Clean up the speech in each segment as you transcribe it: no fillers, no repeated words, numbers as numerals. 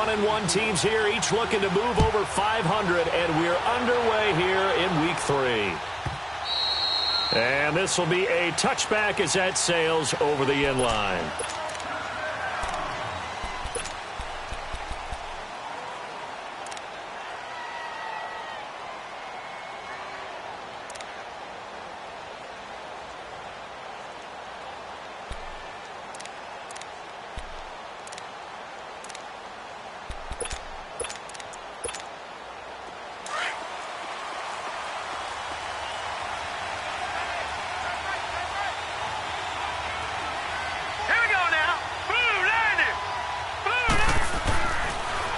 1-1 teams here, each looking to move over 500, and we're underway here in Week 3. And this will be a touchback as that sails over the end line.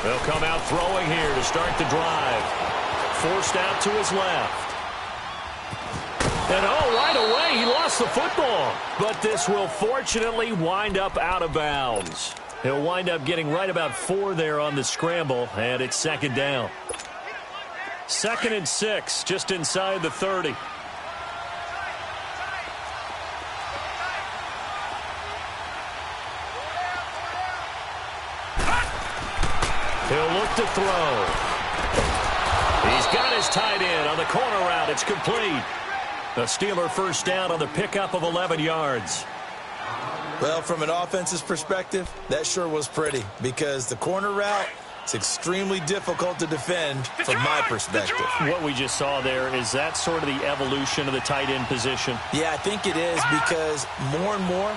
They'll come out throwing here to start the drive. Forced out to his left. And right away, he lost the football. But this will fortunately wind up out of bounds. He'll wind up getting right about 4 there on the scramble, and it's second down. 2nd and 6, just inside the 30. He'll look to throw. He's got his tight end on the corner route. It's complete. A Steeler first down on the pickup of 11 yards. Well, from an offense's perspective, that sure was pretty because the corner route is extremely difficult to defend from my perspective. What we just saw there, is that sort of the evolution of the tight end position? Yeah, I think it is because more and more,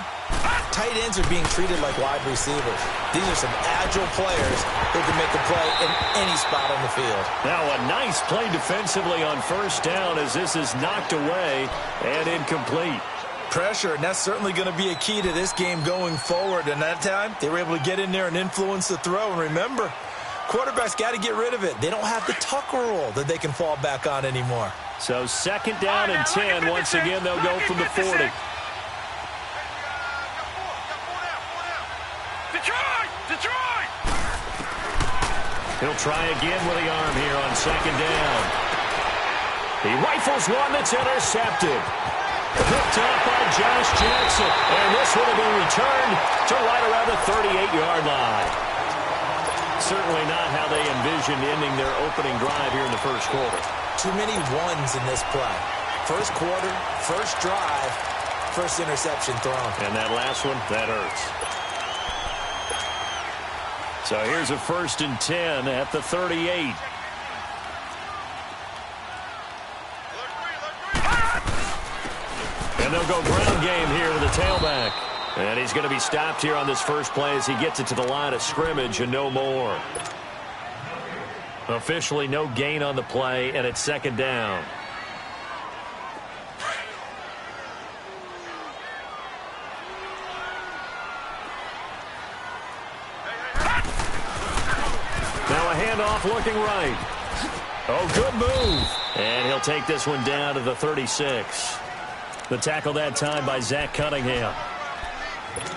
tight ends are being treated like wide receivers. These are some agile players who can make a play in any spot on the field. Now a nice play defensively on first down as this is knocked away and incomplete. Pressure, and that's certainly going to be a key to this game going forward. And that time, they were able to get in there and influence the throw. And remember, quarterbacks got to get rid of it. They don't have the tuck rule that they can fall back on anymore. So second down and 10. Once again, they'll go from the 40. He'll try again with the arm here on second down. He rifles one that's intercepted. Picked up by Josh Jackson. And this will be returned to right around the 38-yard line. Certainly not how they envisioned ending their opening drive here in the first quarter. Too many ones in this play. First quarter, first drive, first interception thrown. And that last one, that hurts. So here's a 1st and 10 at the 38. And they'll go ground game here to the tailback. And he's going to be stopped here on this first play as he gets it to the line of scrimmage and no more. Officially no gain on the play, and it's second down. Now a handoff looking right. Oh, good move. And he'll take this one down to the 36. The tackle that time by Zach Cunningham.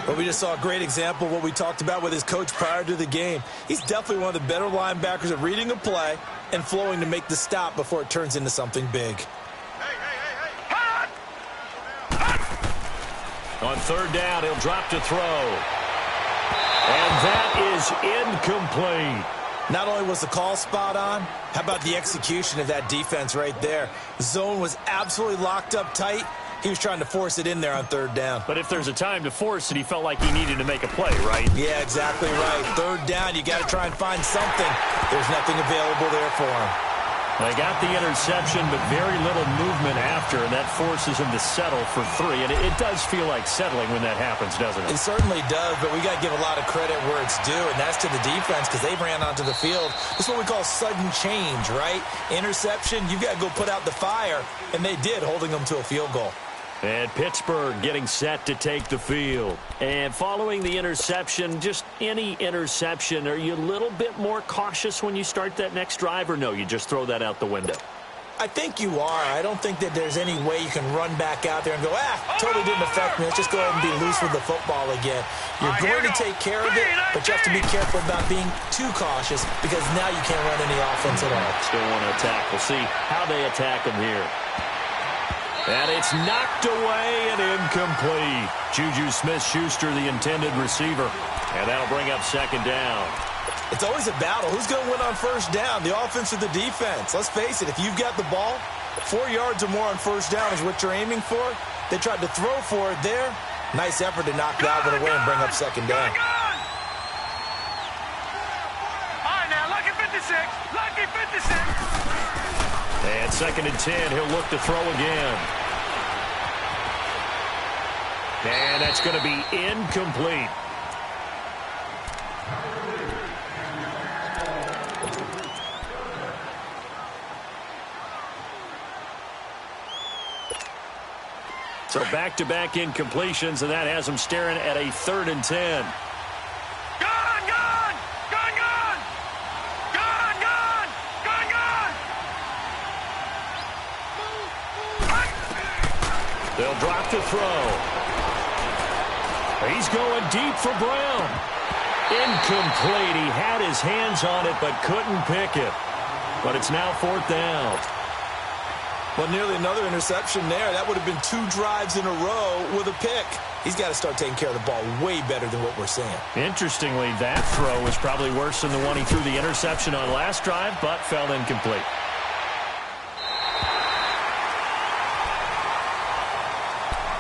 Well, we just saw a great example of what we talked about with his coach prior to the game. He's definitely one of the better linebackers at reading a play and flowing to make the stop before it turns into something big. On third down, he'll drop to throw. And that is incomplete. Not only was the call spot on, how about the execution of that defense right there? The zone was absolutely locked up tight. He was trying to force it in there on third down. But if there's a time to force it, he felt like he needed to make a play, right? Yeah, exactly right. Third down, you got to try and find something. There's nothing available there for him. They got the interception, but very little movement after, and that forces him to settle for 3. And it does feel like settling when that happens, doesn't it? It certainly does, but we got to give a lot of credit where it's due, and that's to the defense because they ran onto the field. This is what we call sudden change, right? Interception, you got to go put out the fire, and they did, holding them to a field goal. And Pittsburgh getting set to take the field. And following the interception, just any interception, are you a little bit more cautious when you start that next drive, or no, you just throw that out the window? I think you are. I don't think that there's any way you can run back out there and go, totally didn't affect me. Let's just go ahead and be loose with the football again. You're going to take care of it, but you have to be careful about being too cautious because now you can't run any offense at all. Still want to attack. We'll see how they attack him here. And it's knocked away and incomplete. Juju Smith-Schuster, the intended receiver. And that'll bring up second down. It's always a battle. Who's going to win on first down, the offense or the defense? Let's face it, if you've got the ball, 4 yards or more on first down is what you're aiming for. They tried to throw for it there. Nice effort to knock that one away and bring up second down. All right, now, lucky 56. Lucky 56. And 2nd and 10, he'll look to throw again. And that's going to be incomplete. So back-to-back incompletions, and that has them staring at a 3rd and 10. Gone, gone! Gone, gone! Gone, gone! Gone, gone! They'll drop to throw. He's going deep for Brown. Incomplete. He had his hands on it but couldn't pick it. But it's now 4th down. Well, nearly another interception there. That would have been 2 drives in a row with a pick. He's got to start taking care of the ball way better than what we're seeing. Interestingly, that throw was probably worse than the one he threw the interception on last drive, but fell incomplete.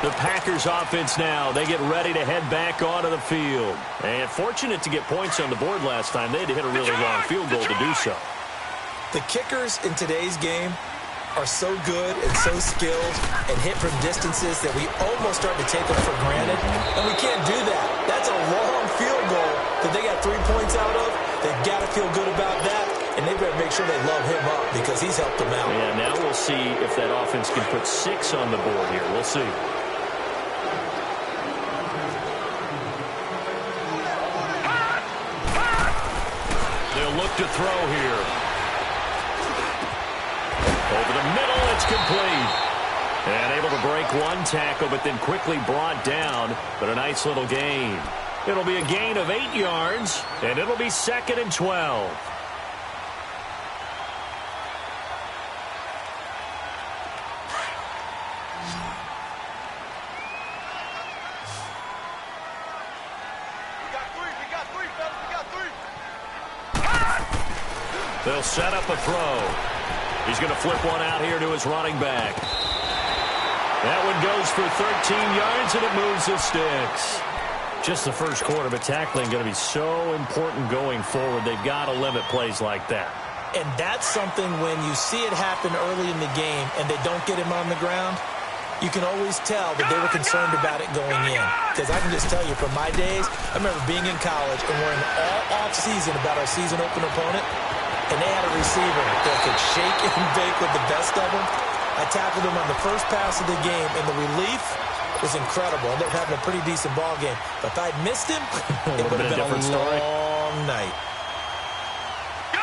The Packers offense now. They get ready to head back onto the field. And fortunate to get points on the board last time. They had to hit a really long field goal to do so. The kickers in today's game are so good and so skilled and hit from distances that we almost start to take them for granted. And we can't do that. That's a long field goal that they got 3 points out of. They've got to feel good about that. And they better make sure they love him up because he's helped them out. Yeah, now we'll see if that offense can put 6 on the board here. We'll see. They'll look to throw here. Over the middle, it's complete. And able to break 1 tackle, but then quickly brought down. But a nice little gain. It'll be a gain of 8 yards, and it'll be 2nd and 12. We got 3, fellas. We got 3. They'll set up a throw. He's going to flip one out here to his running back. That one goes for 13 yards, and it moves the sticks. Just the first quarter, but tackling going to be so important going forward. They've got to limit plays like that. And that's something when you see it happen early in the game and they don't get him on the ground, you can always tell that they were concerned about it going in. Because I can just tell you from my days, I remember being in college and worrying all off-season about our season open opponent. And they had a receiver that could shake and bake with the best of them. I tackled him on the first pass of the game, and the relief was incredible. Ended up having a pretty decent ball game. But if I'd missed him, it would have been a long night.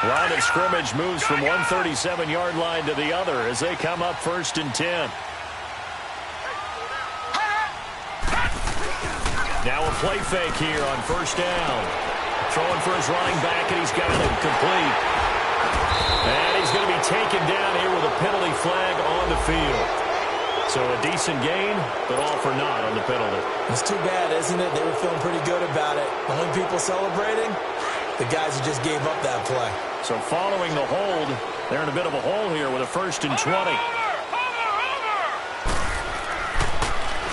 Line of scrimmage moves from 137-yard line to the other as they come up 1st and 10. Now a play fake here on 1st down. Throwing for his running back, and he's got it complete. And he's going to be taken down here with a penalty flag on the field. So a decent gain, but all for naught on the penalty. It's too bad, isn't it? They were feeling pretty good about it. The only people celebrating, the guys who just gave up that play. So following the hold, they're in a bit of a hole here with a 1st and 20.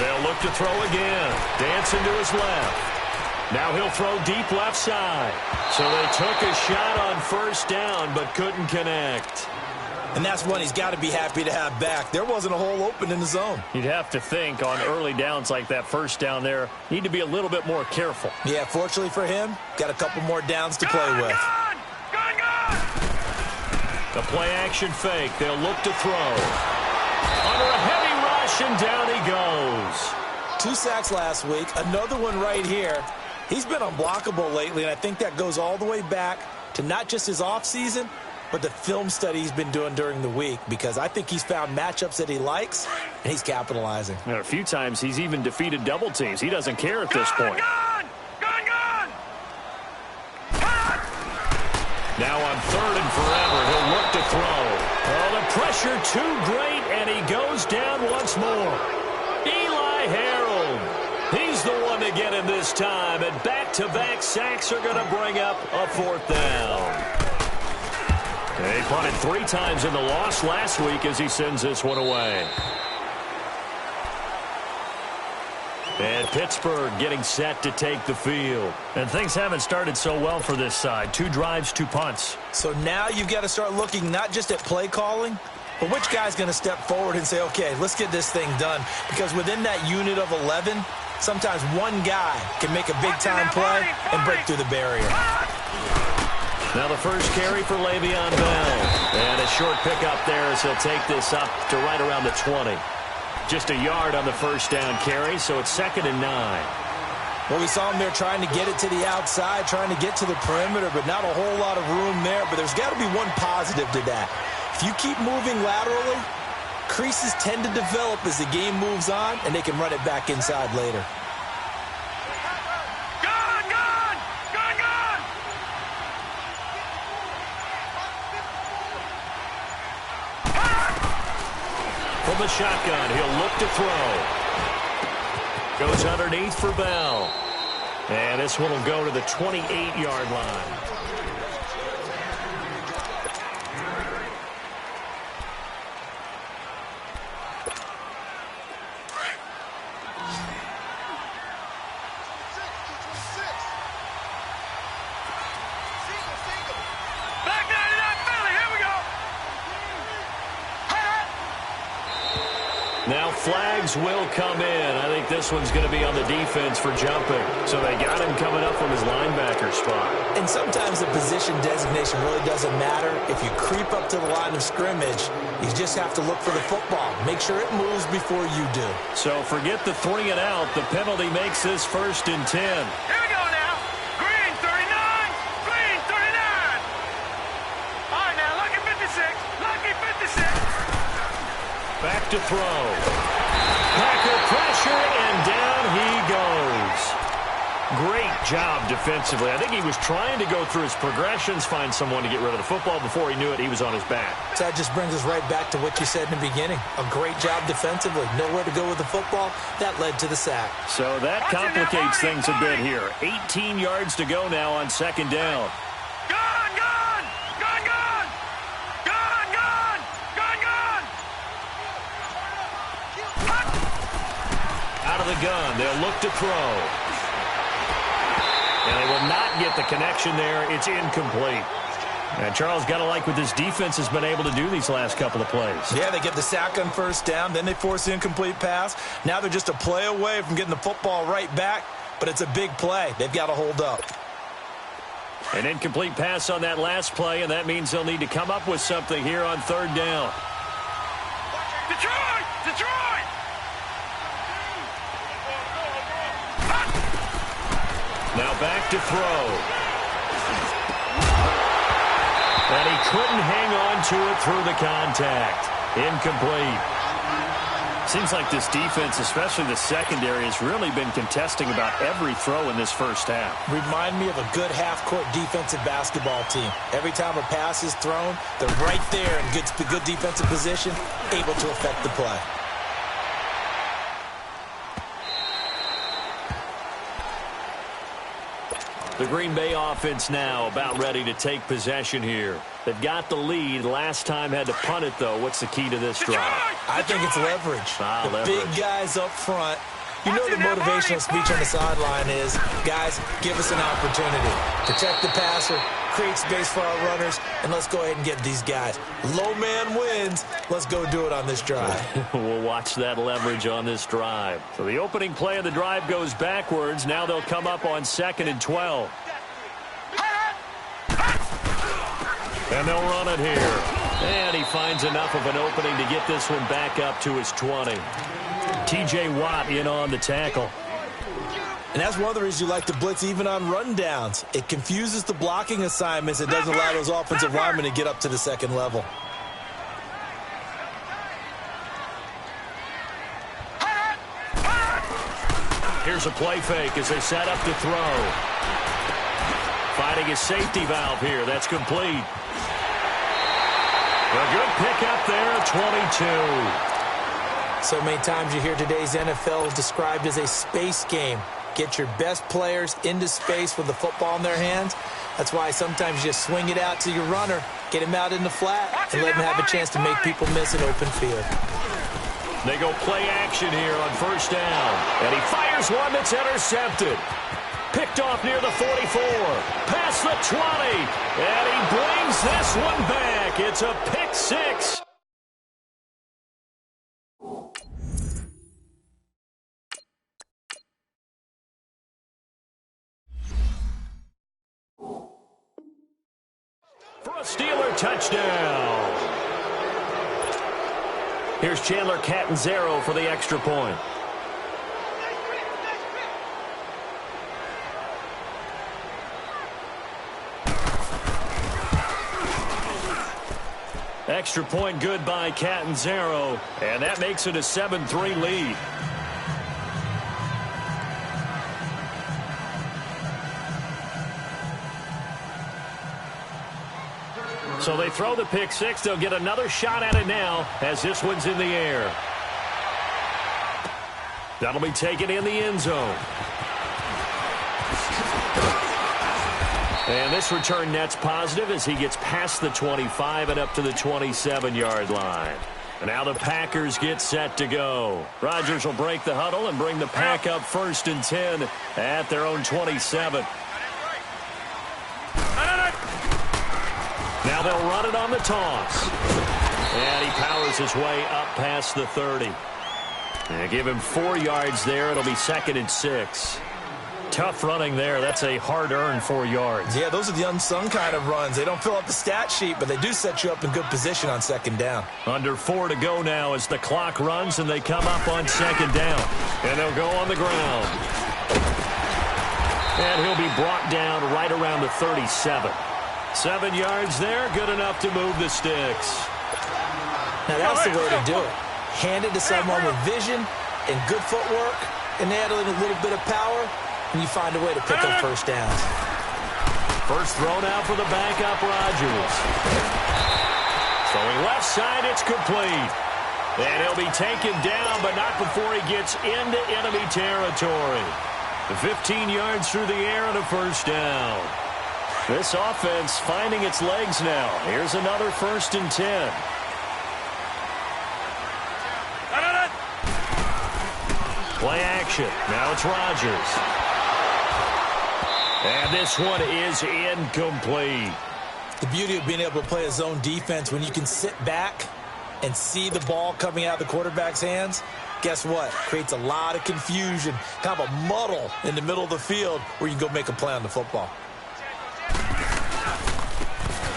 They'll look to throw again. Dancing to his left. Now he'll throw deep left side. So they took a shot on 1st down, but couldn't connect. And that's one he's got to be happy to have back. There wasn't a hole open in the zone. You'd have to think on early downs like that 1st down there, need to be a little bit more careful. Yeah, fortunately for him, got a couple more downs to play with. The play action fake. They'll look to throw. Under a heavy rush, and down he goes. 2 sacks last week. Another one right here. He's been unblockable lately, and I think that goes all the way back to not just his offseason, but the film study he's been doing during the week, because I think he's found matchups that he likes, and he's capitalizing. And a few times he's even defeated double teams. He doesn't care at this point. Now on 3rd and forever, he'll look to throw. Oh, the pressure too great, and he goes down once more. Eli Harold. He's the one to get him this time, and back-to-back sacks are going to bring up a 4th down. They punted 3 times in the loss last week as he sends this one away. And Pittsburgh getting set to take the field. And things haven't started so well for this side. 2 drives, 2 punts. So now you've got to start looking not just at play calling, but which guy's going to step forward and say, okay, let's get this thing done. Because within that unit of 11, sometimes one guy can make a big-time play and break through the barrier. Now the first carry for Le'Veon Bell. And a short pickup there as he'll take this up to right around the 20. Just a yard on the first down carry, so it's 2nd and 9. Well, we saw him there trying to get it to the outside, trying to get to the perimeter, but not a whole lot of room there. But there's got to be one positive to that. If you keep moving laterally, creases tend to develop as the game moves on, and they can run it back inside later. From the shotgun, he'll look to throw. Goes underneath for Bell. And this one will go to the 28-yard line. Now flags will come in. I think this one's going to be on the defense for jumping. So they got him coming up from his linebacker spot. And sometimes the position designation really doesn't matter. If you creep up to the line of scrimmage, you just have to look for the football. Make sure it moves before you do. So forget the 3 and out. The penalty makes this 1st and 10. Here we go now. Green 39. Green 39. All right, now, lucky 56. Lucky 56. Back to throw. Packer pressure, and down he goes. Great job defensively. I think he was trying to go through his progressions, find someone to get rid of the football. Before he knew it, he was on his back. So that just brings us right back to what you said in the beginning. A great job defensively. Nowhere to go with the football. That led to the sack. So that complicates things a bit here. 18 yards to go now on 2nd down. Out of the gun, they'll look to throw. And they will not get the connection there. It's incomplete. And Charles, got to like what this defense has been able to do these last couple of plays. Yeah, they get the sack on 1st down, then they force the incomplete pass. Now they're just a play away from getting the football right back, but it's a big play. They've got to hold up. An incomplete pass on that last play, and that means they'll need to come up with something here on 3rd down. Detroit! Detroit! Now back to throw. And he couldn't hang on to it through the contact. Incomplete. Seems like this defense, especially the secondary, has really been contesting about every throw in this first half. Remind me of a good half-court defensive basketball team. Every time a pass is thrown, they're right there in good defensive position, able to affect the play. The Green Bay offense now about ready to take possession here. They've got the lead. Last time had to punt it, though. What's the key to this drive? I think it's leverage. The leverage. big guys up front. You know the motivational speech on the sideline is, guys, give us an opportunity. Protect the passer, create space for our runners, and let's go ahead and get these guys. Low man wins. Let's go do it on this drive. We'll watch that leverage on this drive. So the opening play of the drive goes backwards. Now they'll come up on 2nd and 12. And they'll run it here. And he finds enough of an opening to get this one back up to his 20. T.J. Watt in on the tackle. And that's one of the reasons you like to blitz even on rundowns. It confuses the blocking assignments. It doesn't allow those offensive linemen to get up to the second level. Here's a play fake as they set up to throw. Finding a safety valve here. That's complete. A good pickup there, 22. So many times you hear today's NFL is described as a space game. Get your best players into space with the football in their hands. That's why sometimes you just swing it out to your runner, get him out in the flat, and let him have a chance to make people miss an open field. They go play action here on first down. And he fires one that's intercepted. Picked off near the 44. Past the 20. And he brings this one back. It's a pick six. For a Steeler touchdown. Here's Chandler Catanzaro for the extra point. Extra point good by Catanzaro, and that makes it a 7-3 lead. So they throw the pick six. They'll get another shot at it now as this one's in the air. That'll be taken in the end zone. And this return net's positive as he gets past the 25 and up to the 27-yard line. And now the Packers get set to go. Rodgers will break the huddle and bring the pack up 1st and 10 at their own 27. Now they'll run it on the toss. And he powers his way up past the 30. And give him 4 yards there. It'll be 2nd and 6. Tough running there. That's a hard-earned 4 yards. Yeah, those are the unsung kind of runs. They don't fill up the stat sheet, but they do set you up in good position on 2nd down. Under 4 to go now as the clock runs and they come up on 2nd down. And they'll go on the ground. And he'll be brought down right around the 37. 7 yards there, good enough to move the sticks. Now that's the way to do it. Hand it to someone with vision and good footwork, and add a little bit of power, and you find a way to pick up first downs. First thrown out for the backup, Rodgers. Throwing left side, it's complete. And he'll be taken down, but not before he gets into enemy territory. 15 yards through the air and a first down. This offense finding its legs now. Here's another 1st and 10. Play action. Now it's Rodgers. And this one is incomplete. The beauty of being able to play a zone defense when you can sit back and see the ball coming out of the quarterback's hands, guess what? Creates a lot of confusion, kind of a muddle in the middle of the field where you can go make a play on the football.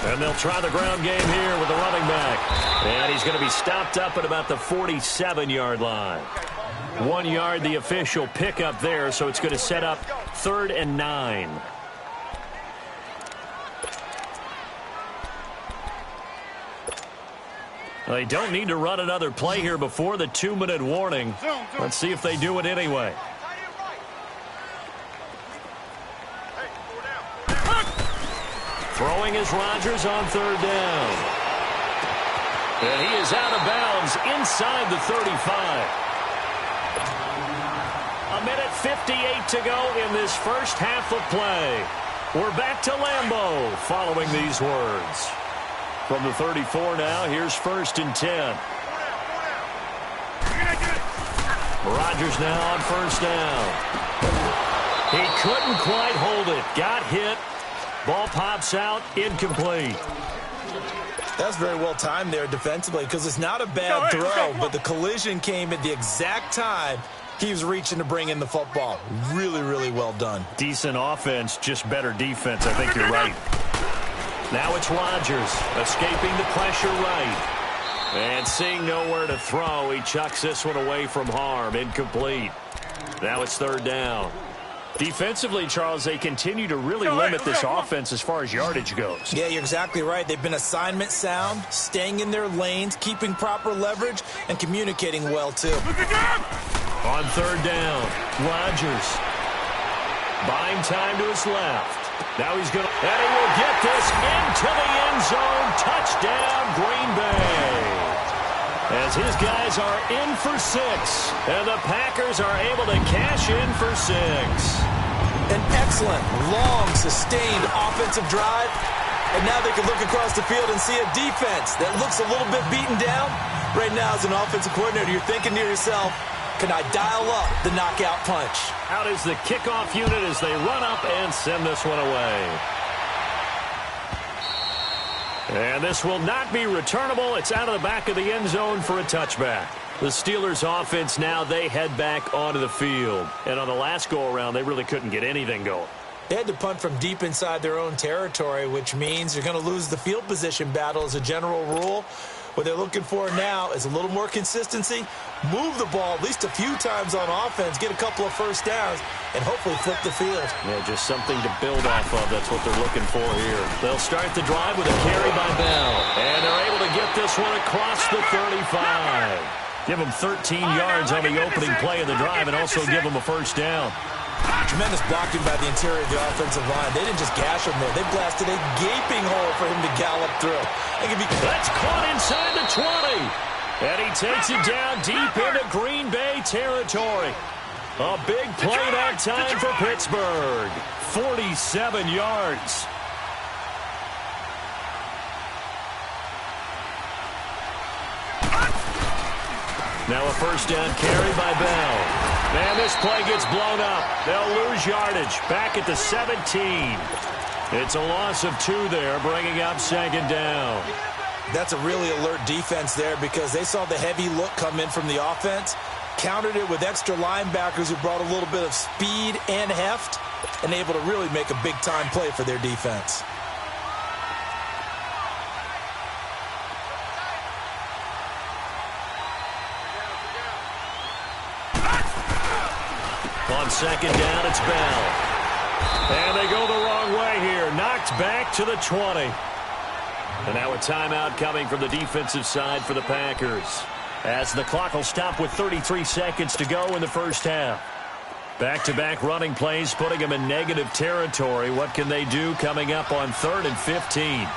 And they'll try the ground game here with the running back. And he's going to be stopped up at about the 47-yard line. 1 yard, the official pickup there, so it's going to set up 3rd and 9. They don't need to run another play here before the 2-minute warning. Let's see if they do it anyway. Throwing is Rodgers on 3rd down. And he is out of bounds inside the 35. A minute 58 to go in this first half of play. We're back to Lambeau following these words. From the 34 now, here's 1st and 10. Rodgers now on 1st down. He couldn't quite hold it. Got hit. Ball pops out, incomplete. That's very well timed there defensively because it's not a bad throw, but the collision came at the exact time he was reaching to bring in the football. Really, really well done. Decent offense, just better defense. I think you're right. Now it's Rodgers escaping the pressure right. And seeing nowhere to throw, he chucks this one away from harm. Incomplete. Now it's 3rd down. Defensively, Charles, they continue to really limit this offense as far as yardage goes. Yeah, you're exactly right. They've been assignment sound, staying in their lanes, keeping proper leverage, and communicating well, too. On 3rd down, Rodgers buying time to his left. Now he's going to, and he will get this into the end zone. Touchdown, Green Bay. As as his guys are in for 6. And the Packers are able to cash in for 6. An excellent, long, sustained offensive drive. And now they can look across the field and see a defense that looks a little bit beaten down. Right now, as an offensive coordinator, you're thinking to yourself, can I dial up the knockout punch? Out is the kickoff unit as they run up and send this one away. And this will not be returnable. It's out of the back of the end zone for a touchback. The Steelers offense now, they head back onto the field. And on the last go-around, they really couldn't get anything going. They had to punt from deep inside their own territory, which means you're going to lose the field position battle as a general rule. What they're looking for now is a little more consistency, move the ball at least a few times on offense, get a couple of first downs, and hopefully flip the field. Yeah, just something to build off of. That's what they're looking for here. They'll start the drive with a carry by Bell. And they're able to get this one across the 35. Give them 13 yards on the opening play of the drive and also give them a first down. Tremendous blocking by the interior of the offensive line. They didn't just gash him there. They blasted a gaping hole for him to gallop through. That's caught inside the 20. And he takes it down deep into Green Bay territory. A big play that time for Pittsburgh. 47 yards. Now a first down carry by Bell. And this play gets blown up. They'll lose yardage. Back at the 17. It's a loss of 2 there, bringing up second down. That's a really alert defense there because they saw the heavy look come in from the offense, countered it with extra linebackers who brought a little bit of speed and heft, and able to really make a big-time play for their defense. On second down, it's Bell. And they go the wrong way here. Knocked back to the 20. And now a timeout coming from the defensive side for the Packers. As the clock will stop with 33 seconds to go in the first half. Back-to-back running plays putting them in negative territory. What can they do coming up on 3rd and 15?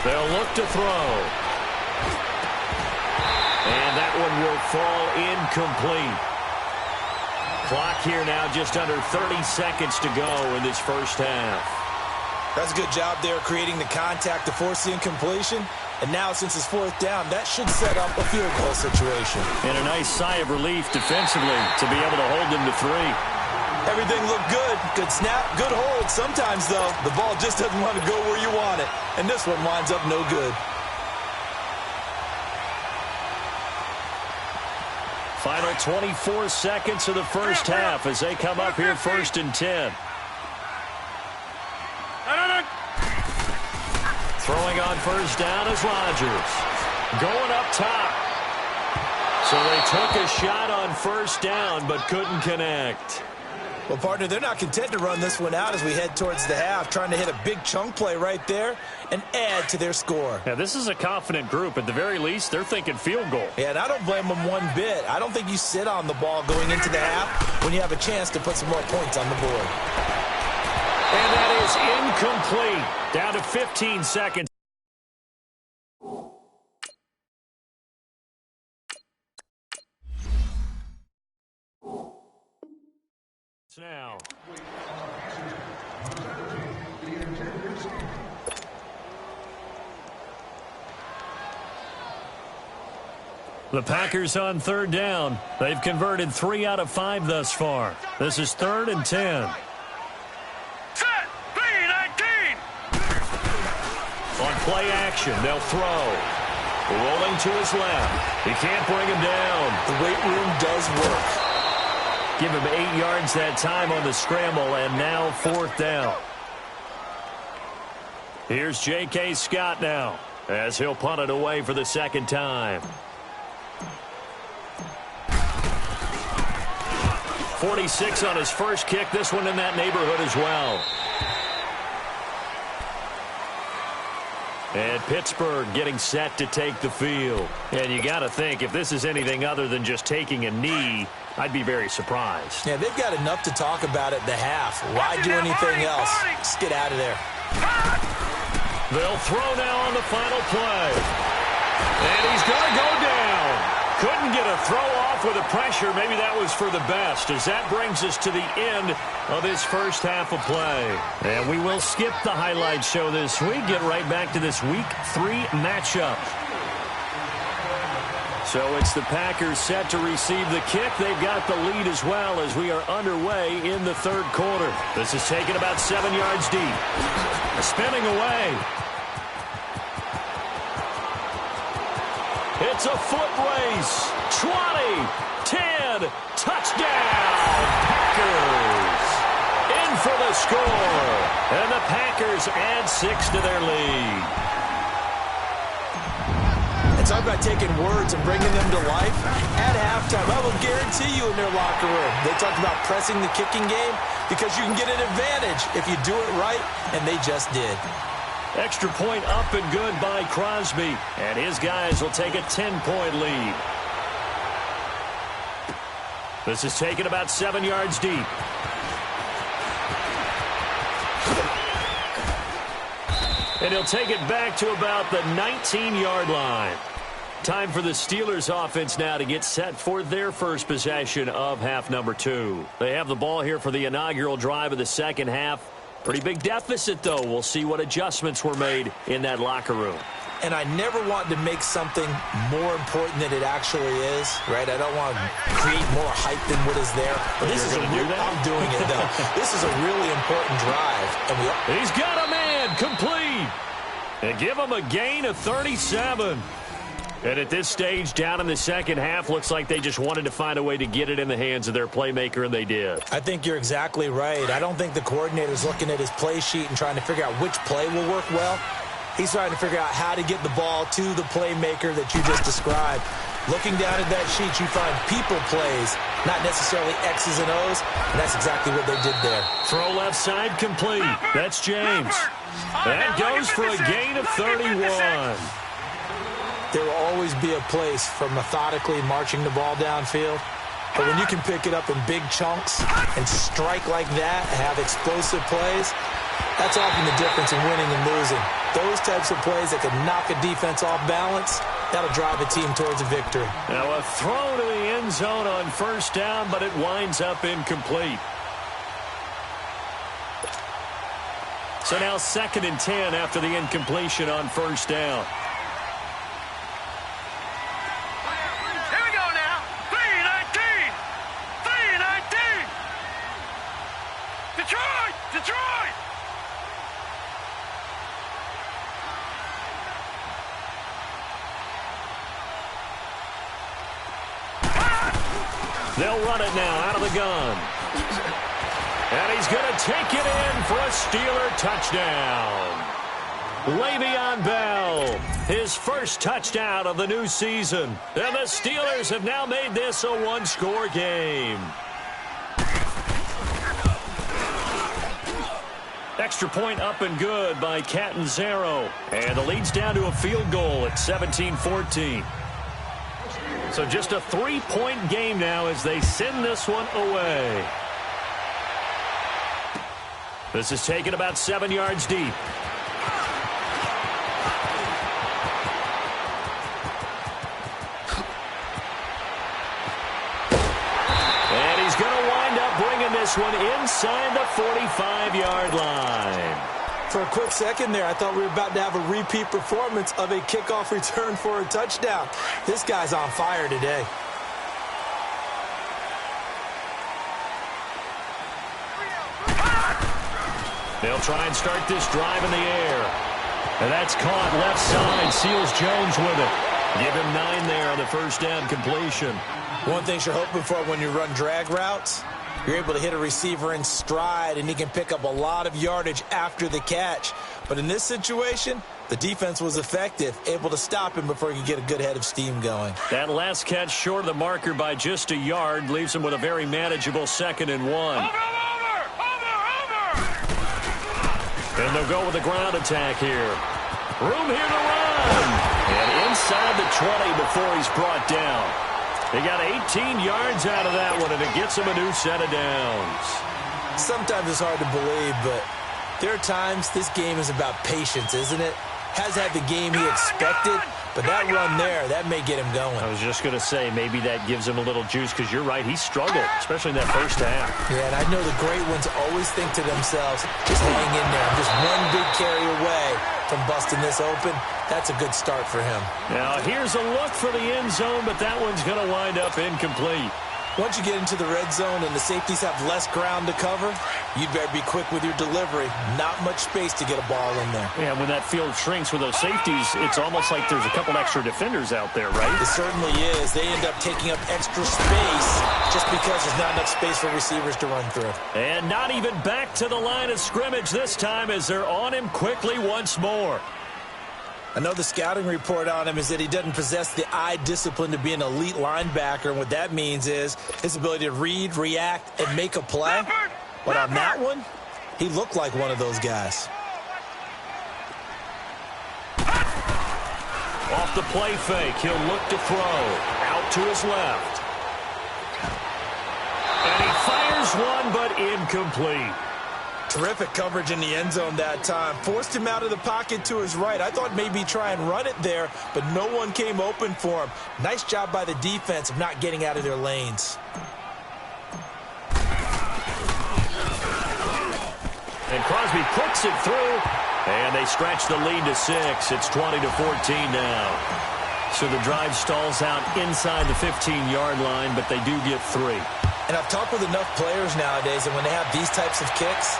They'll look to throw. And that one will fall incomplete. Clock here now just under 30 seconds to go in this first half. That's a good job there creating the contact to force the incompletion. And now since it's 4th down, that should set up a field goal situation. And a nice sigh of relief defensively to be able to hold them to 3. Everything looked good. Good snap, good hold. Sometimes, though, the ball just doesn't want to go where you want it. And this one winds up no good. Final 24 seconds of the first half as they come up here 1st and 10. Throwing on first down is Rodgers. Going up top. So they took a shot on first down but couldn't connect. Well, partner, they're not content to run this one out as we head towards the half, trying to hit a big chunk play right there and add to their score. Yeah, this is a confident group. At the very least, they're thinking field goal. Yeah, and I don't blame them one bit. I don't think you sit on the ball going into the half when you have a chance to put some more points on the board. And that is incomplete. Down to 15 seconds. Now. The Packers on 3rd down. They've converted 3 out of 5 thus far. This is 3rd and 10. Set, 3-19. On play action, they'll throw. Rolling to his left. He can't bring him down. The weight room does work. Give him 8 yards that time on the scramble, and now 4th down. Here's J.K. Scott now, as he'll punt it away for the second time. 46 on his first kick, this one in that neighborhood as well. And Pittsburgh getting set to take the field. And you got to think, if this is anything other than just taking a knee, I'd be very surprised. Yeah, they've got enough to talk about at the half. Why do anything else? Just get out of there. They'll throw now on the final play. And he's going to go down. Couldn't get a throw off with the pressure. Maybe that was for the best, as that brings us to the end of this first half of play. And we will skip the highlight show this week. Get right back to this Week 3 matchup. So it's the Packers set to receive the kick. They've got the lead as well as we are underway in the third quarter. This is taken about 7 yards deep. Spinning away. It's a foot race. 20, 10, touchdown, Packers. In for the score. And the Packers add 6 to their lead. And talk about taking words and bringing them to life. At halftime, I will guarantee you in their locker room, they talked about pressing the kicking game because you can get an advantage if you do it right, and they just did. Extra point up and good by Crosby. And his guys will take a 10-point lead. This is taken about 7 yards deep. And he'll take it back to about the 19-yard line. Time for the Steelers offense now to get set for their first possession of half number 2. They have the ball here for the inaugural drive of the second half. Pretty big deficit, though. We'll see what adjustments were made in that locker room. And I never want to make something more important than it actually is, right? I don't want to create more hype than what is there. But this is I'm doing it, though. This is a really important drive. And he's got a man complete. And give him a gain of 37. And at this stage, down in the second half, looks like they just wanted to find a way to get it in the hands of their playmaker, and they did. I think you're exactly right. I don't think the coordinator's looking at his play sheet and trying to figure out which play will work well. He's trying to figure out how to get the ball to the playmaker that you just described. Looking down at that sheet, you find people plays, not necessarily X's and O's, and that's exactly what they did there. Throw left side complete. That's James. That goes for a gain of 31. There will always be a place for methodically marching the ball downfield. But when you can pick it up in big chunks and strike like that, have explosive plays, that's often the difference in winning and losing. Those types of plays that can knock a defense off balance, that'll drive a team towards a victory. Now a throw to the end zone on first down, but it winds up incomplete. So now 2nd and 10 after the incompletion on first down. Detroit! They'll run it now out of the gun. And he's going to take it in for a Steeler touchdown. Le'Veon Bell, his first touchdown of the new season. And the Steelers have now made this a one-score game. Extra point up and good by Catanzaro. And the lead's down to a field goal at 17-14. So just a 3-point game now as they send this one away. This is taken about 7 yards deep. And he's going to wind up bringing this one inside the 45-yard line. For a quick second there, I thought we were about to have a repeat performance of a kickoff return for a touchdown. This guy's on fire today. They'll try and start this drive in the air. And that's caught left side. Seals Jones with it. Give him 9 there on the first down completion. One thing you're hoping for when you run drag routes, you're able to hit a receiver in stride, and he can pick up a lot of yardage after the catch. But in this situation, the defense was effective, able to stop him before he could get a good head of steam going. That last catch short of the marker by just a yard leaves him with a very manageable 2nd and 1. And they'll go with a ground attack here. Room here to run. And inside the 20 before he's brought down. They got 18 yards out of that one, and it gets them a new set of downs. Sometimes it's hard to believe, but there are times this game is about patience, isn't it? Has had the game he expected, but that run there, that may get him going. I was just going to say, maybe that gives him a little juice, because you're right, he struggled, especially in that first half. Yeah, and I know the great ones always think to themselves, just hang in there. I'm just one big carry away from busting this open. That's a good start for him. Now, here's a look for the end zone, but that one's going to wind up incomplete. Once you get into the red zone and the safeties have less ground to cover, you'd better be quick with your delivery. Not much space to get a ball in there. Yeah, when that field shrinks with those safeties, it's almost like there's a couple extra defenders out there, right? It certainly is. They end up taking up extra space just because there's not enough space for receivers to run through. And not even back to the line of scrimmage this time as they're on him quickly once more. I know the scouting report on him is that he doesn't possess the eye discipline to be an elite linebacker, and what that means is his ability to read, react, and make a play. But on that one, he looked like one of those guys. Off the play fake, he'll look to throw. Out to his left. And he fires one, but incomplete. Terrific coverage in the end zone that time. Forced him out of the pocket to his right. I thought maybe try and run it there, but no one came open for him. Nice job by the defense of not getting out of their lanes. And Crosby puts it through, and they stretch the lead to 6. It's 20-14 now. So the drive stalls out inside the 15-yard line, but they do get 3. And I've talked with enough players nowadays that when they have these types of kicks,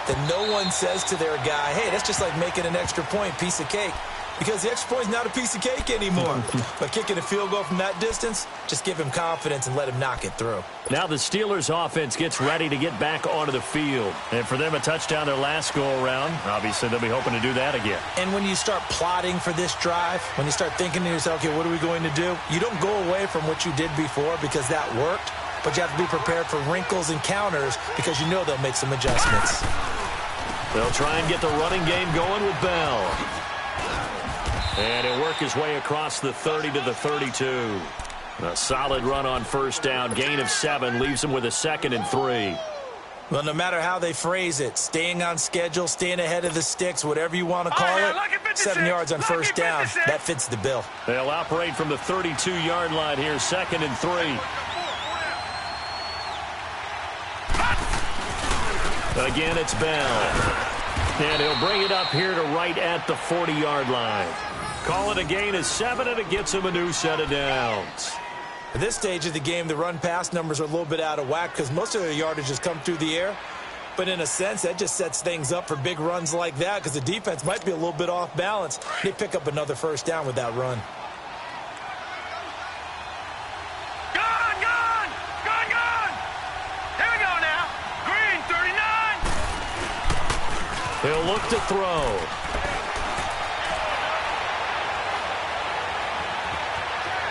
that no one says to their guy, hey, that's just like making an extra point, piece of cake. Because the extra point is not a piece of cake anymore. But kicking a field goal from that distance, just give him confidence and let him knock it through. Now the Steelers offense gets ready to get back onto the field. And for them, a touchdown their last go-around. Obviously, they'll be hoping to do that again. And when you start plotting for this drive, when you start thinking to yourself, okay, what are we going to do? You don't go away from what you did before because that worked. But you have to be prepared for wrinkles and counters because you know they'll make some adjustments. They'll try and get the running game going with Bell. And he'll work his way across the 30 to the 32. A solid run on first down. Gain of 7 leaves him with a 2nd and 3. Well, no matter how they phrase it, staying on schedule, staying ahead of the sticks, whatever you want to call it, 7 yards on first down, that fits the bill. They'll operate from the 32-yard line here, 2nd and 3. Again, it's Bell. And he'll bring it up here to right at the 40-yard line. Call it a gain of 7, and it gets him a new set of downs. At this stage of the game, the run-pass numbers are a little bit out of whack because most of their yardage has come through the air. But in a sense, that just sets things up for big runs like that because the defense might be a little bit off balance. They pick up another first down with that run. He'll look to throw.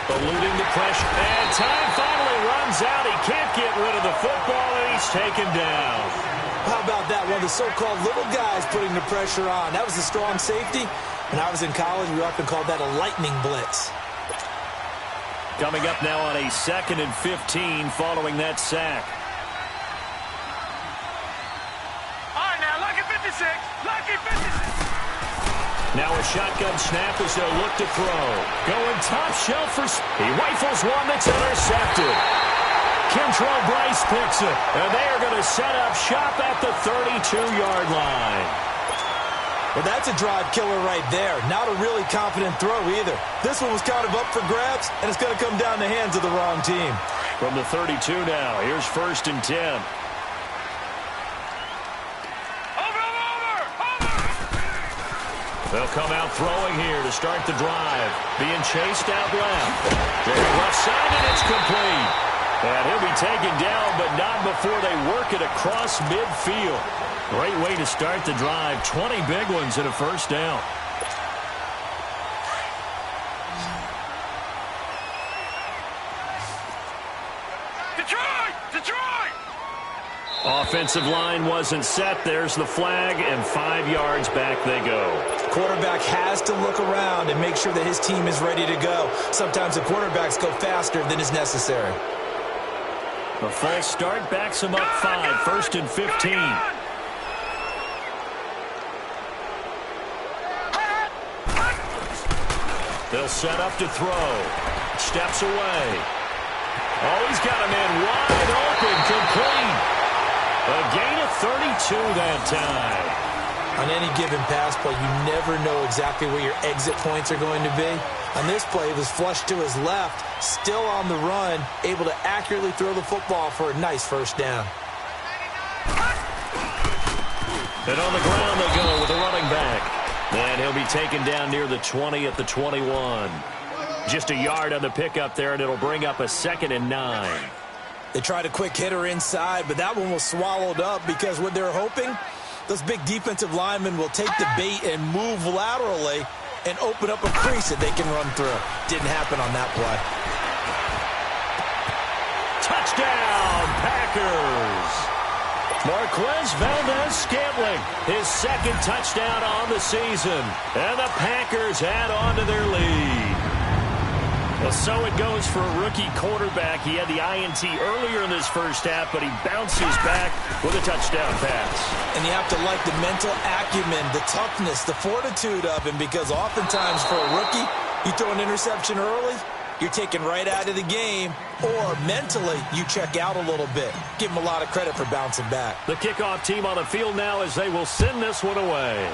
Eluding the pressure. And time finally runs out. He can't get rid of the football, and he's taken down. How about that? One of the so-called little guys putting the pressure on. That was a strong safety. When I was in college, we often called that a lightning blitz. Coming up now on a 2nd and 15 following that sack. Now a shotgun snap as they'll look to throw. Going top shelf for... He rifles one that's intercepted. Kentrell Bryce picks it. And they are going to set up shop at the 32-yard line. Well, that's a drive killer right there. Not a really confident throw either. This one was kind of up for grabs, and it's going to come down the hands of the wrong team. From the 32 now, here's 1st and 10. They'll come out throwing here to start the drive. Being chased out left. Very left side, and it's complete. And he'll be taken down, but not before they work it across midfield. Great way to start the drive. 20 big ones and a first down. Offensive line wasn't set. There's the flag, and 5 yards back they go. Quarterback has to look around and make sure that his team is ready to go. Sometimes the quarterbacks go faster than is necessary. A false start backs him up 5, 1st and 15. They'll set up to throw. Steps away. Oh, he's got a man wide open, complete. A gain of 32 that time. On any given pass play, you never know exactly where your exit points are going to be. On this play, it was flushed to his left, still on the run, able to accurately throw the football for a nice first down. And on the ground they go with a running back. And he'll be taken down near the 20 at the 21. Just a yard on the pickup there, and it'll bring up a 2nd and 9. They tried a quick hitter inside, but that one was swallowed up because what they're hoping, those big defensive linemen will take the bait and move laterally and open up a crease that they can run through. Didn't happen on that play. Touchdown, Packers! Marquez Valdez-Scantling, his 2nd touchdown on the season. And the Packers add on to their lead. Well, so it goes for a rookie quarterback. He had the INT earlier in this first half, but he bounces back with a touchdown pass. And you have to like the mental acumen, the toughness, the fortitude of him, because oftentimes for a rookie, you throw an interception early, you're taken right out of the game, or mentally you check out a little bit. Give him a lot of credit for bouncing back. The kickoff team on the field now as they will send this one away.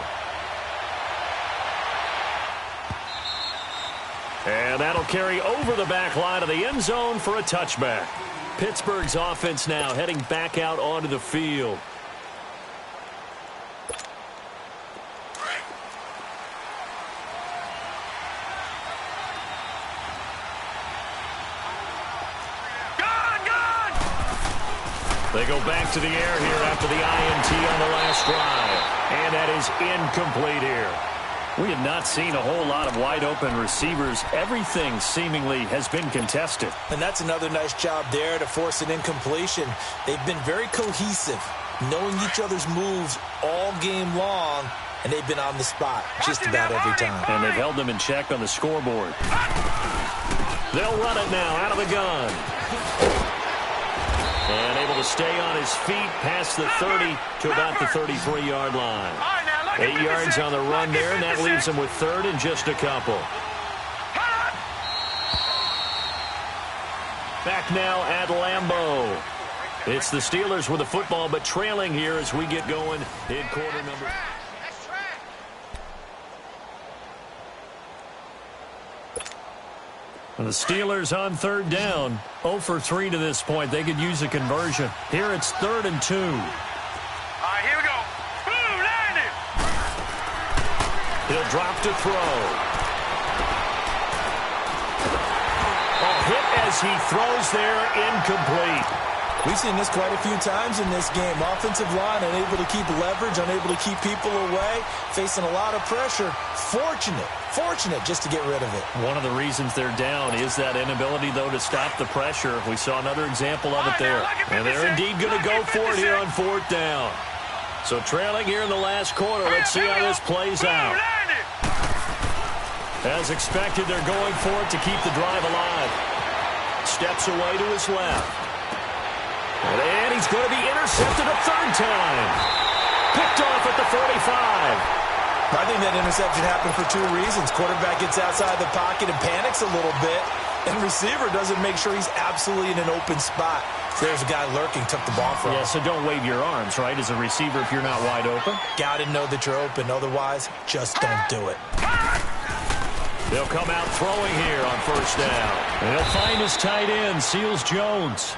And that'll carry over the back line of the end zone for a touchback. Pittsburgh's offense now heading back out onto the field. They go back to the air here after the INT on the last drive. And that is incomplete here. We have not seen a whole lot of wide-open receivers. Everything seemingly has been contested. And that's another nice job there to force an incompletion. They've been very cohesive, knowing each other's moves all game long, and they've been on the spot just about every time. And they've held them in check on the scoreboard. They'll run it now out of the gun. And able to stay on his feet past the 30 to about the 33-yard line. 8 yards on the run there, and that leaves him with 3rd and just a couple. Back now at Lambeau. It's the Steelers with the football, but trailing here as we get going in quarter number. And the Steelers on 3rd down. 0 for 3 to this point. They could use a conversion. Here it's 3rd and 2. All right, here we go. Boom, landed. He'll drop to throw. A hit as he throws there, incomplete. We've seen this quite a few times in this game. Offensive line unable to keep leverage, unable to keep people away, facing a lot of pressure. Fortunate just to get rid of it. One of the reasons they're down is that inability, though, to stop the pressure. We saw another example of it there. And they're indeed going to go for it here on 4th down. So trailing here in the last quarter. Let's see how this plays out. As expected, they're going for it to keep the drive alive. Steps away to his left. And he's going to be intercepted a 3rd time. Picked off at the 45. I think that interception happened for 2 reasons. Quarterback gets outside the pocket and panics a little bit, and receiver doesn't make sure he's absolutely in an open spot. So there's a guy lurking, took the ball from him. Yeah, so don't wave your arms, right, as a receiver if you're not wide open. Got to know that you're open. Otherwise, just don't do it. They'll come out throwing here on 1st down. And he'll find his tight end, Seals Jones.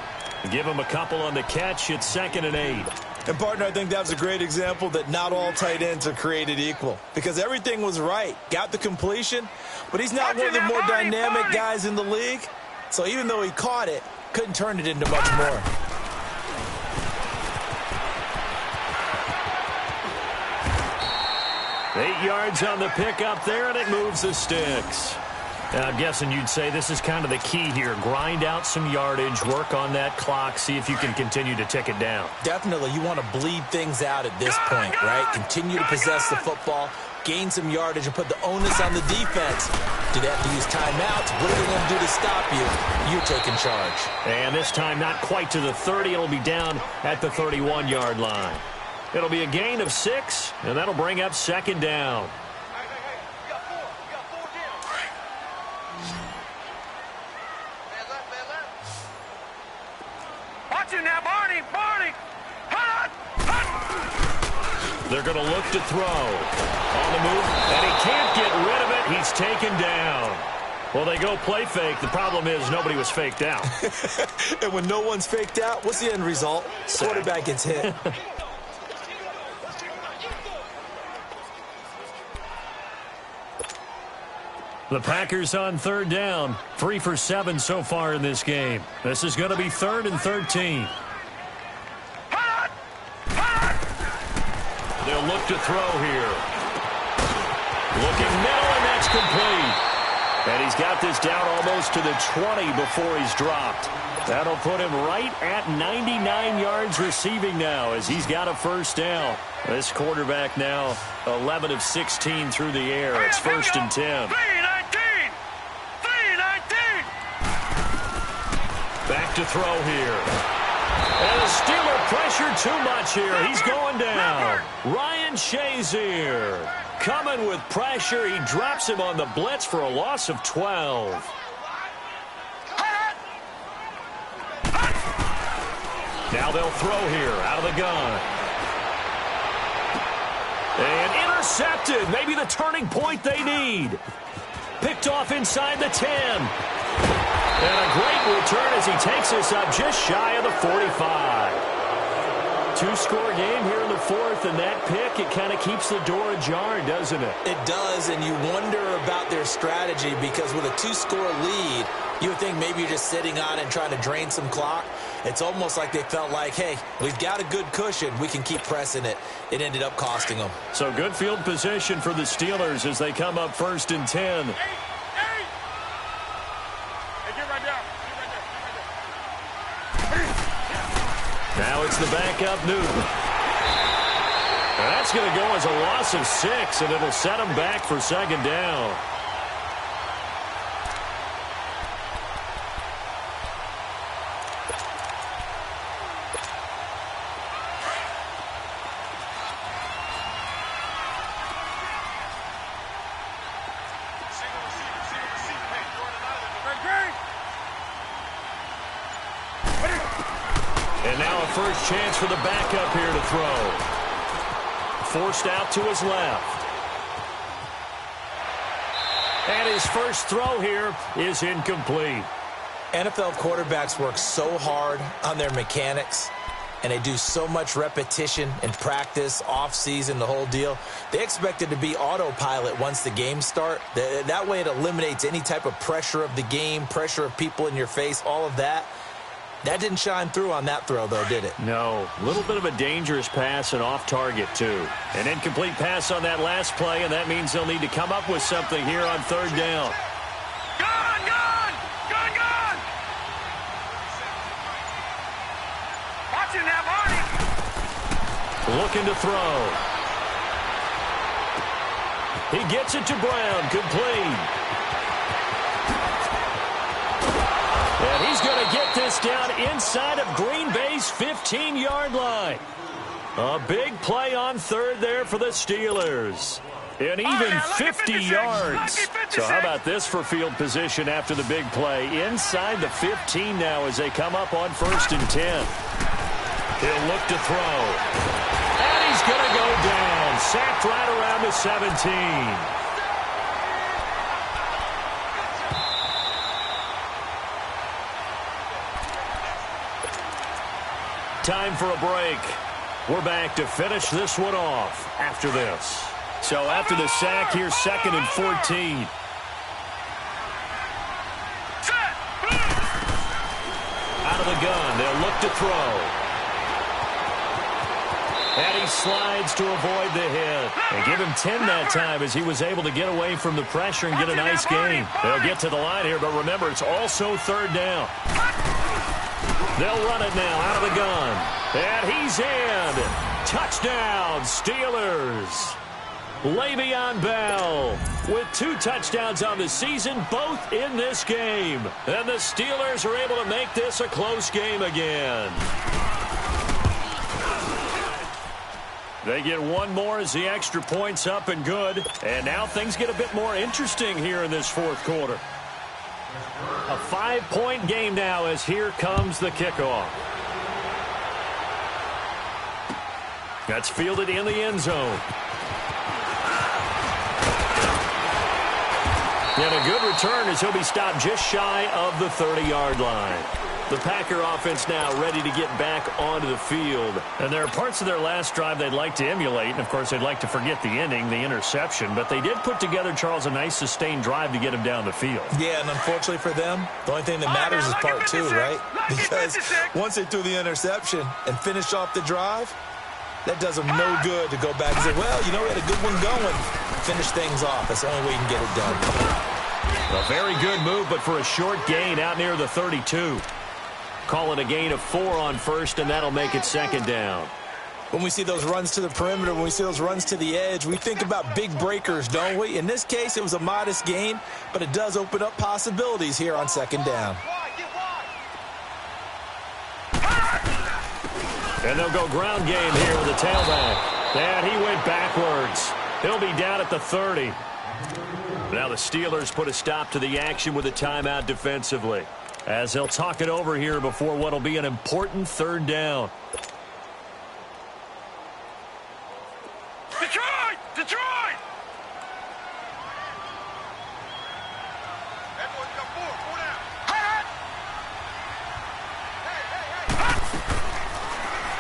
Give him a couple on the catch. It's 2nd and 8. And, partner, I think that was a great example that not all tight ends are created equal. Because everything was right. Got the completion, but he's not one of the more dynamic guys in the league. So even though he caught it, couldn't turn it into much more. "8 yards on the pickup there, and it moves the sticks. I'm guessing you'd say this is kind of the key here. Grind out some yardage, work on that clock, see if you can continue to tick it down. Definitely, you want to bleed things out at this point, right? Continue to possess the football, gain some yardage, and put the onus on the defense. Do they have to use timeouts? What are they going to do to stop you? You're taking charge. And this time not quite to the 30. It'll be down at the 31-yard line. It'll be a gain of 6, and that'll bring up second down. Watch it now, Barney! Barney! Hut! Hut! They're going to look to throw. On the move, and he can't get rid of it. He's taken down. Well, they go play fake. The problem is nobody was faked out. And when no one's faked out, what's the end result? Quarterback gets hit. The Packers on third down. 3 for 7 so far in this game. This is going to be 3rd and 13. They'll look to throw here. Looking middle, and that's complete. And he's got this down almost to the 20 before he's dropped. That'll put him right at 99 yards receiving now as he's got a first down. This quarterback now 11 of 16 through the air. It's 1st and 10. 3-19! Back to throw here. And the Steeler pressure too much here. He's going down. Ryan Shazier coming with pressure. He drops him on the blitz for a loss of 12. Now they'll throw here out of the gun. And intercepted. Maybe the turning point they need. Picked off inside the 10. And a great return as he takes us up just shy of the 45. 2-score game here in the 4th, and that pick, it kind of keeps the door ajar, doesn't it? It does, and you wonder about their strategy because with a 2-score lead, you would think maybe you're just sitting on it and trying to drain some clock. It's almost like they felt like, hey, we've got a good cushion. We can keep pressing it. It ended up costing them. So good field position for the Steelers as they come up 1st and 10. Now it's the backup Newton. And that's going to go as a loss of 6, and it'll set him back for second down. And now a first chance for the backup here to throw. Forced out to his left. And his first throw here is incomplete. NFL quarterbacks work so hard on their mechanics, and they do so much repetition in practice, off-season, the whole deal. They expect it to be autopilot once the games start. That way it eliminates any type of pressure of the game, pressure of people in your face, all of that. That didn't shine through on that throw, though, did it? No. A little bit of a dangerous pass and off target, too. An incomplete pass on that last play, and that means they'll need to come up with something here on third down. Gone! Gone! Gone! Gone! Watch it now, Barney! Looking to throw. He gets it to Brown. Complete. And he's going to get this down inside of Green Bay's 15-yard line. A big play on third there for the Steelers. And even 50 yards. So how about this for field position after the big play? Inside the 15 now as they come up on 1st and 10. He'll look to throw. And he's going to go down. Sacked right around the 17. Time for a break. We're back to finish this one off after this. So after the sack, here's 2nd and 14. Out of the gun, they'll look to throw. And he he slides to avoid the hit. And give him 10 that time as he was able to get away from the pressure and get a nice gain. They'll get to the line here, but remember, it's also third down. They'll run it now out of the gun. And he's in. Touchdown, Steelers. Le'Veon Bell with 2 touchdowns on the season, both in this game. And the Steelers are able to make this a close game again. They get one more as the extra point's up and good. And now things get a bit more interesting here in this fourth quarter. A 5-point game now as here comes the kickoff. That's fielded in the end zone. And a good return as he'll be stopped just shy of the 30-yard line. The Packer offense now ready to get back onto the field. And there are parts of their last drive they'd like to emulate. And, of course, they'd like to forget the ending, the interception. But they did put together, Charles, a nice sustained drive to get him down the field. Yeah, and unfortunately for them, the only thing that matters is part 2, right? Because once they threw the interception and finished off the drive, that does them no good to go back and say, well, you know, we had a good one going. Finish things off. That's the only way you can get it done. A very good move, but for a short gain out near the 32. Call it a gain of 4 on first, and that'll make it second down. When we see those runs to the perimeter, when we see those runs to the edge, we think about big breakers, don't we? In this case, it was a modest gain, but it does open up possibilities here on second down. And they'll go ground game here with the tailback. And he went backwards. He'll be down at the 30. Now the Steelers put a stop to the action with a timeout defensively, as they'll talk it over here before what will be an important third down. Detroit! Detroit!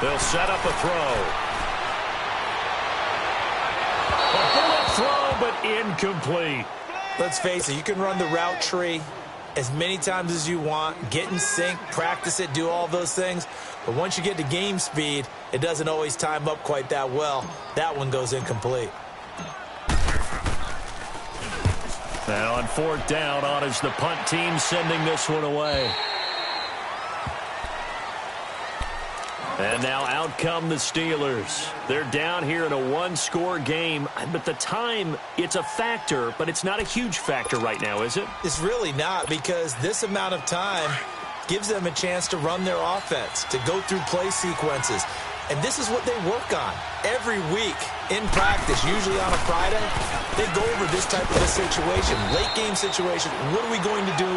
They'll set up a throw. A bullet throw, but incomplete. Let's face it, you can run the route tree as many times as you want, get in sync, practice it, do all those things. But once you get to game speed, it doesn't always time up quite that well. That one goes incomplete. Now on fourth down, on is the punt team sending this one away. And now out come the Steelers. They're down here in a one-score game. But the time, it's a factor, but it's not a huge factor right now, is it? It's really not, because this amount of time gives them a chance to run their offense, to go through play sequences. And this is what they work on every week in practice, usually on a Friday. They go over this type of a situation, late game situation. What are we going to do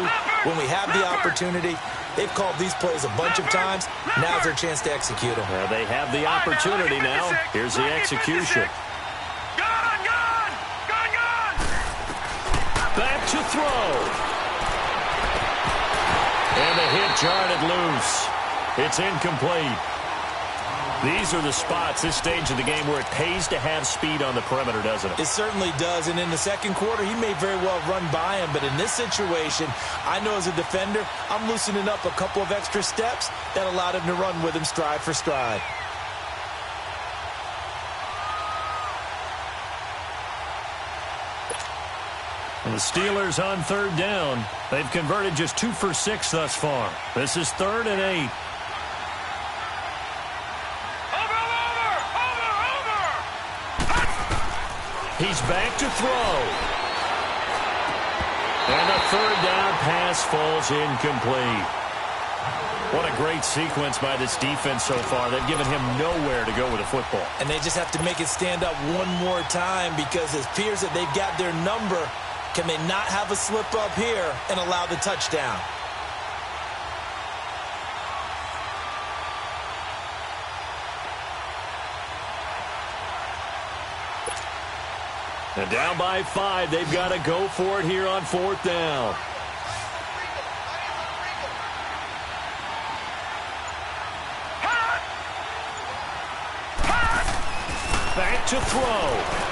when we have the opportunity? They've called these plays a bunch of times. Now's their chance to execute them. Well, they have the opportunity now. Here's the execution. Gun! Back to throw. And the hit jarred it loose. It's incomplete. These are the spots, this stage of the game, where it pays to have speed on the perimeter, doesn't it? It certainly does, and in the second quarter, he may very well run by him, but in this situation, I know as a defender, I'm loosening up a couple of extra steps that allowed him to run with him stride for stride. And the Steelers on third down. They've converted just 2 for 6 thus far. This is 3rd and 8. He's back to throw. And the third down pass falls incomplete. What a great sequence by this defense so far. They've given him nowhere to go with the football. And they just have to make it stand up one more time, because it appears that they've got their number. Can they not have a slip up here and allow the touchdown? And down by 5, they've got to go for it here on 4th down. Back to throw.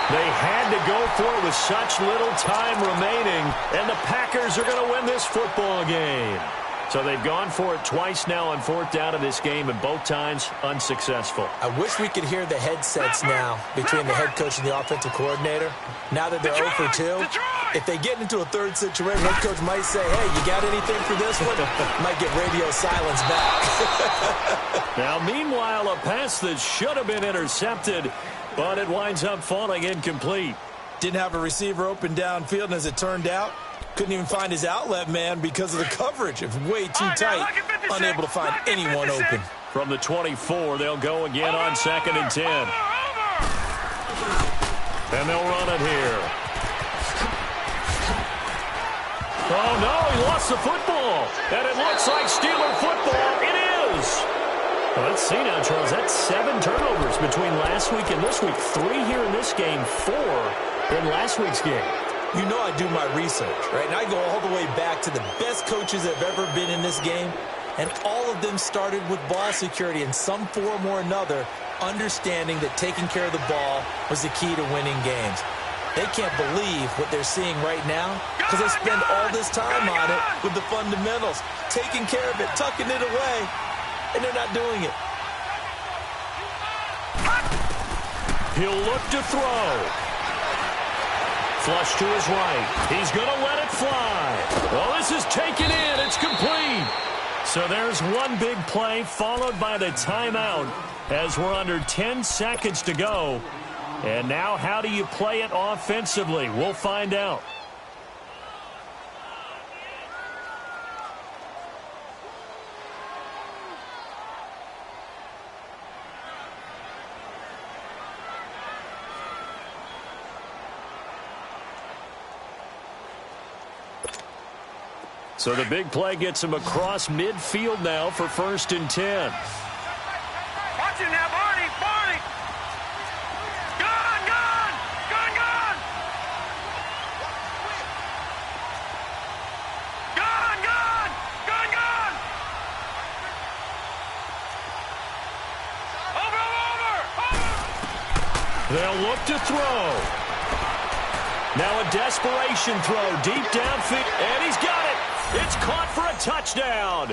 They had to go for it with such little time remaining, and the Packers are going to win this football game. So they've gone for it twice now on fourth down in this game, and both times unsuccessful. I wish we could hear the headsets now between the head coach and the offensive coordinator. Now that they're 0 for 2, if they get into a third situation, head coach might say, hey, you got anything for this one? Might get radio silence back. Now, meanwhile, a pass that should have been intercepted, but it winds up falling incomplete. Didn't have a receiver open downfield, and as it turned out, couldn't even find his outlet man because of the coverage. It was way too tight, unable to find anyone open. From the 24, they'll go again on 2nd and 10. And they'll run it here. Oh, no, he lost the football. And it looks like Steeler football. It is. Well, let's see now, Charles. That's 7 turnovers between last week and this week. 3 here in this game, 4 in last week's game. You know I do my research, right? And I go all the way back to the best coaches that have ever been in this game. And all of them started with ball security in some form or another, understanding that taking care of the ball was the key to winning games. They can't believe what they're seeing right now because they spend all this time on it with the fundamentals, taking care of it, tucking it away, and they're not doing it. He'll look to throw. Flush to his right. He's going to let it fly. Well, this is taken in. It's complete. So there's one big play followed by the timeout as we're under 10 seconds to go. And now how do you play it offensively? We'll find out. So the big play gets him across midfield now for 1st and 10. Watch him now, Barney! Barney! Gone! Gone! Gone! Gone! Gone! Gone! Gone! Gone! Over! They'll look to throw. Now a desperation throw deep downfield, and he's got it. It's caught for a touchdown.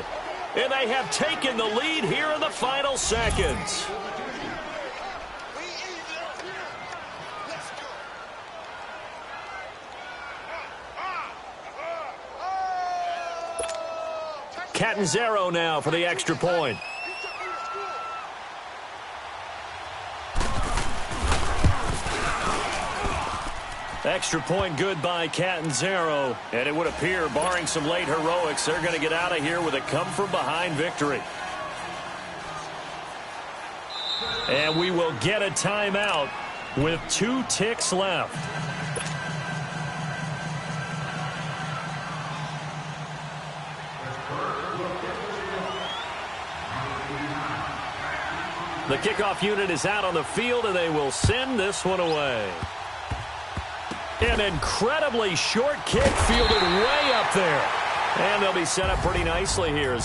And they have taken the lead here in the final seconds. Catanzaro now for the extra point. Extra point good by Catanzaro. And it would appear, barring some late heroics, they're going to get out of here with a come-from-behind victory. And we will get a timeout with 2 ticks left. The kickoff unit is out on the field, and they will send this one away. An incredibly short kick fielded way up there. And they'll be set up pretty nicely here.